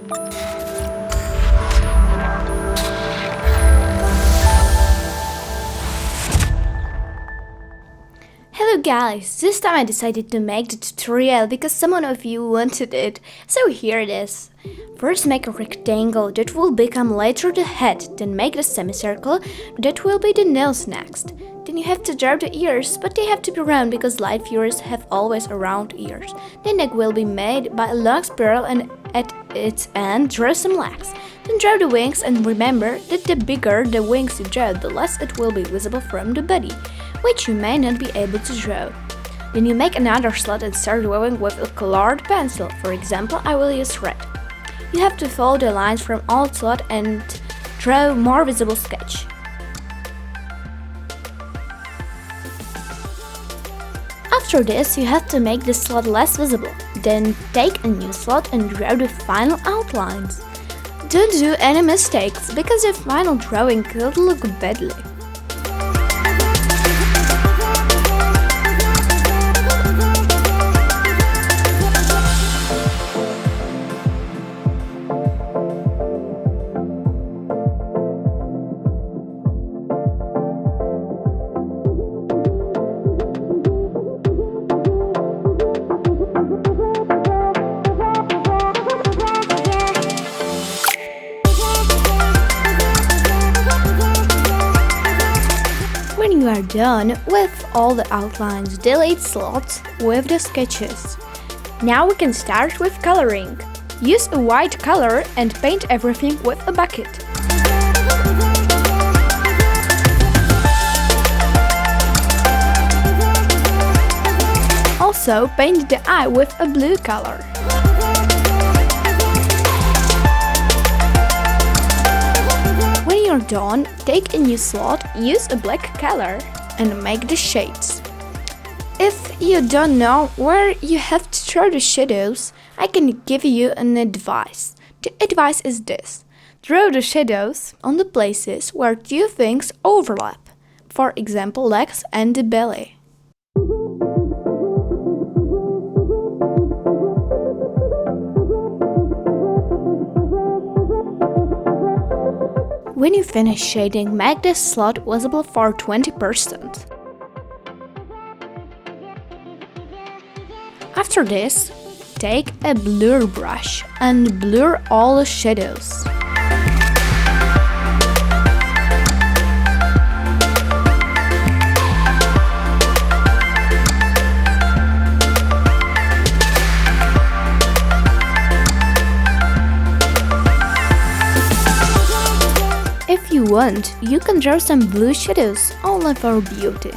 Hello guys, this time I decided to make the tutorial because someone of you wanted it, so here it is. First make a rectangle that will become later the head, then make the semicircle that will be the nose next. Then you have to draw the ears, but they have to be round because light viewers have always round ears. The neck will be made by a long spiral and at its end draw some legs. Then draw the wings and remember that the bigger the wings you draw, the less it will be visible from the body, which you may not be able to draw. Then you make another slot and start drawing with a colored pencil. For example, I will use red. You have to follow the lines from all slot and draw more visible sketch. After this, you have to make the slot less visible. Then take a new slot and draw the final outlines. Don't do any mistakes, because your final drawing could look badly. When you are done with all the outlines, delete slots with the sketches. Now we can start with coloring. Use a white color and paint everything with a bucket. Also paint the eye with a blue color. When you're done, take a new slot, use a black color and make the shades. If you don't know where you have to draw the shadows, I can give you an advice. The advice is this: draw the shadows on the places where two things overlap, for example legs and the belly. When you finish shading, make the slot visible for 20%. After this, take a blur brush and blur all the shadows. If you want, you can draw some blue shadows only for beauty.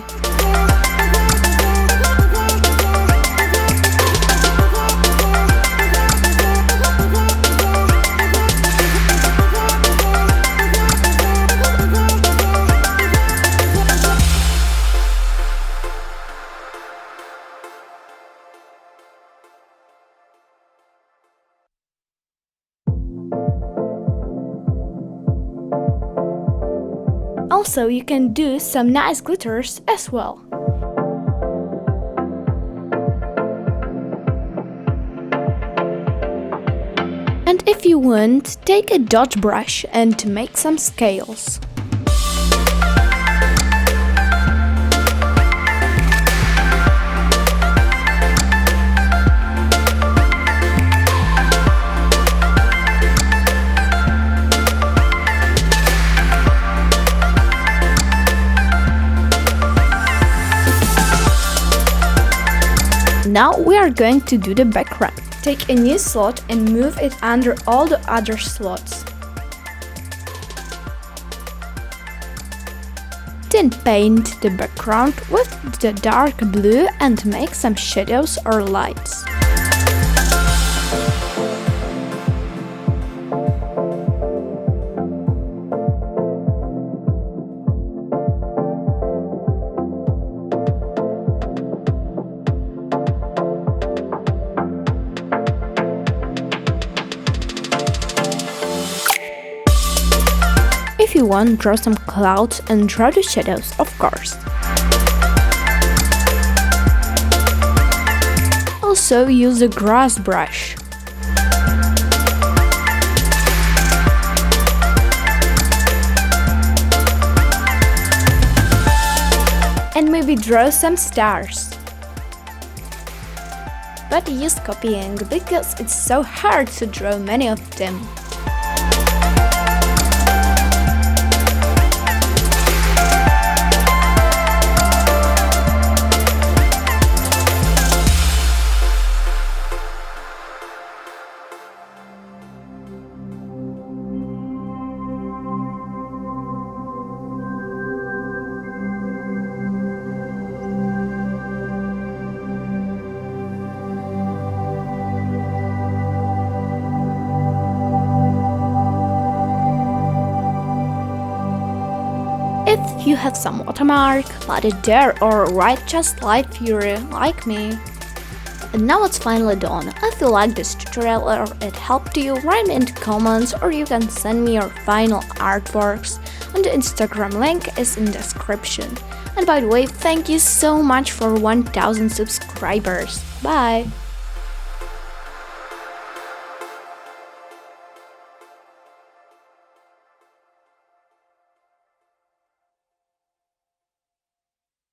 Also, you can do some nice glitters as well. And if you want, take a dot brush and make some scales. Now we are going to do the background. Take a new slot and move it under all the other slots. Then paint the background with the dark blue and make some shadows or lights. If you want, draw some clouds and draw the shadows, of course. Also use a grass brush. and maybe draw some stars. But use copying because it's so hard to draw many of them. If you have some watermark, let it there or write just light fury like me. And now it's finally done. If you like this tutorial or it helped you, write me in the comments or you can send me your final artworks, and the Instagram link is in the description. And by the way, thank you so much for 1000 subscribers. Bye!